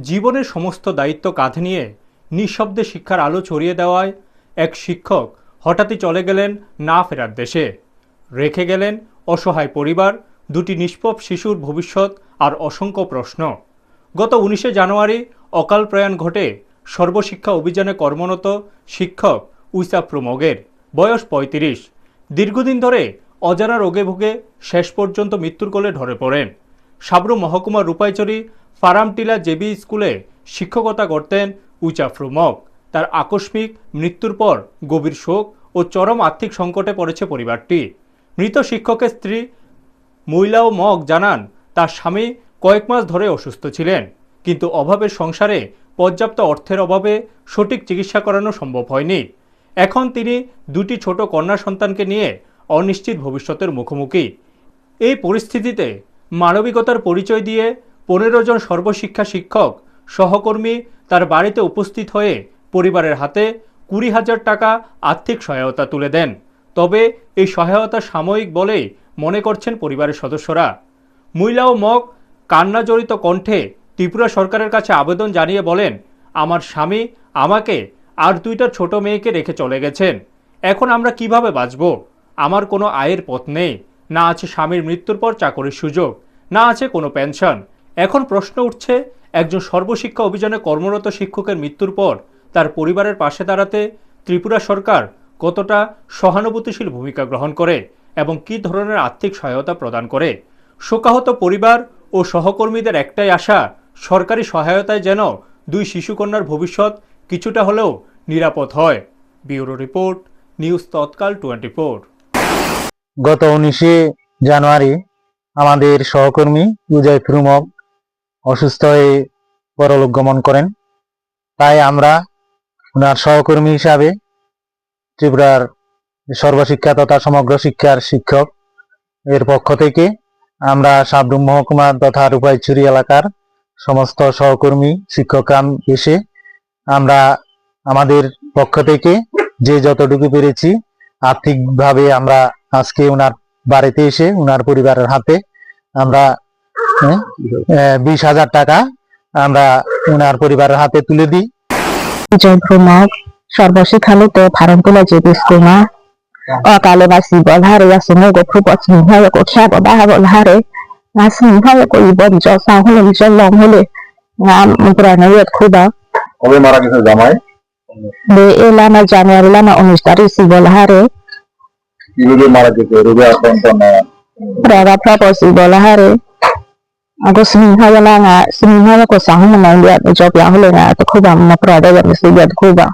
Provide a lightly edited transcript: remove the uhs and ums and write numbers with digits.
জীবনের সমস্ত দায়িত্ব কাঁধে নিয়ে নিঃশব্দে শিক্ষার আলো ছড়িয়ে দেওয়ায় এক শিক্ষক হঠাৎই চলে গেলেন না ফেরার দেশে। রেখে গেলেন অসহায় পরিবার, দুটি নিষ্পাপ শিশুর ভবিষ্যৎ আর অসংখ্য প্রশ্ন। গত 19শে জানুয়ারি অকাল প্রয়াণ ঘটে সর্বশিক্ষা অভিযানে কর্মরত শিক্ষক উইসাফরু মগের। বয়স 35। দীর্ঘদিন ধরে অজানা রোগে ভুগে শেষ পর্যন্ত মৃত্যুর কোলে ঢলে পড়েন। সাবরু মহকুমার রূপাইচরি ফারামটিলা জেবি স্কুলে শিক্ষকতা করতেন উইসাফরু মগ। তার আকস্মিক মৃত্যুর পর গভীর শোক ও চরম আর্থিক সংকটে পড়েছে পরিবারটি। মৃত শিক্ষকের স্ত্রী মুইলাও মগ জানান, তার স্বামী কয়েক মাস ধরে অসুস্থ ছিলেন, কিন্তু অভাবের সংসারে পর্যাপ্ত অর্থের অভাবে সঠিক চিকিৎসা করানো সম্ভব হয়নি। এখন তিনি দুটি ছোট কন্যা সন্তানকে নিয়ে অনিশ্চিত ভবিষ্যতের মুখোমুখি। এই পরিস্থিতিতে মানবিকতার পরিচয় দিয়ে 15 জন সর্বশিক্ষা শিক্ষক সহকর্মী তার বাড়িতে উপস্থিত হয়ে পরিবারের হাতে 20,000 টাকা আর্থিক সহায়তা তুলে দেন। তবে এই সহায়তা সাময়িক বলেই মনে করছেন পরিবারের সদস্যরা। মুইলাও মগ কান্নাজড়িত কণ্ঠে ত্রিপুরা সরকারের কাছে আবেদন জানিয়ে বলেন, আমার স্বামী আমাকে আর দুইটা ছোট মেয়েকে রেখে চলে গেছেন। এখন আমরা কিভাবে বাঁচব? আমার কোনো আয়ের পথ নেই, না আছে স্বামীর মৃত্যুর পর চাকরির সুযোগ, না আছে কোনো পেনশন। এখন প্রশ্ন উঠছে, একজন সর্বশিক্ষা অভিযানে কর্মরত শিক্ষকের মৃত্যুর পর তার পরিবারের পাশে দাঁড়াতে ত্রিপুরা সরকার কতটা সহানুভূতিশীল ভূমিকা গ্রহণ করে এবং কী ধরনের আর্থিক সহায়তা প্রদান করে। শোকাহত পরিবার ও সহকর্মীদের একটাই আশা, সরকারি সহায়তায় যেন দুই শিশুকন্যার ভবিষ্যৎ কিছুটা হলেও নিরাপদ হয়। ব্যুরো রিপোর্ট, নিউজ তৎকাল 24। গত 19শে জানুয়ারি আমাদের সহকর্মী উইসাফরু মগ অসুস্থ হয়ে পরলোক গমন করেন। তাই আমরা ওনার সহকর্মী হিসাবে ত্রিপুরার সর্বশিক্ষা তথা সমগ্র শিক্ষার শিক্ষক এর পক্ষ থেকে আমরা সাবরুম মহকুমা তথা রূপাইচুরি এলাকার সমস্ত সহকর্মী শিক্ষকরা এসে আমরা আমাদের পক্ষ থেকে যে যতটুকু পেরেছি আর্থিকভাবে আমরা আজকে ওনার বাড়িতে এসে ওনার পরিবারের হাতে আমরা 20,000 টাকা আমরা ওনার পরিবারের হাতে তুলে দিই। উইসাফরু মগ সর্বশিক্ষালুতে ফারামটিলা জেবি স্কুল অকালে বাসি বলহারে আসুনে গফু পছন্দ হয় কোঠা বাহা বলহারে আসুন হয় কই বঞ্চ সাহলে জলম হলে নাম পুরানো খুবা কবে মারা গেছে জামাই? এলানা জানুয়ারি লানা 19 তারিখ সি বলহারে কিভাবে মারা গেছে? রোগে আক্রান্ত না রাগা প্রপসি বলহারে আগো সিনহাওয়ালা না সিনহাওয়া কো সাহলে না ইন্ডিয়া জব হলে না তো খুবা মপ্রাদা বসি খুবা